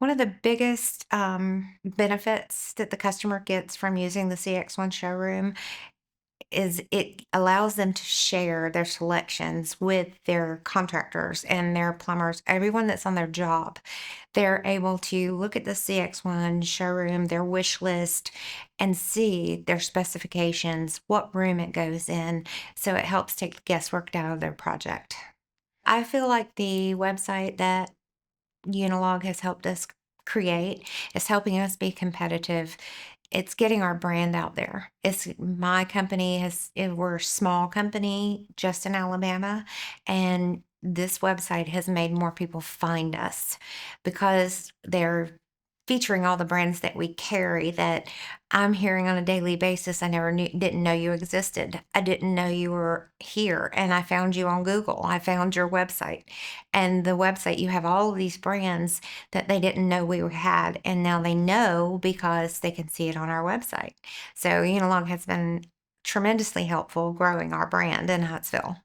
One of the biggest benefits that the customer gets from using the CX1 showroom is it allows them to share their selections with their contractors and their plumbers, everyone that's on their job. They're able to look at the CX1 showroom, their wish list, and see their specifications, what room it goes in. So it helps take the guesswork out of their project. I feel like the website that Unilog has helped us create is helping us be competitive. It's getting our brand out there. It's my company we're a small company just in Alabama, and this website has made more people find us because they're featuring all the brands that we carry that I'm hearing on a daily basis. I never didn't know you existed. I didn't know you were here, and I found you on Google. I found your website, and the website you have all of these brands that they didn't know we had, and now they know because they can see it on our website. So Unilog has been tremendously helpful growing our brand in Huntsville.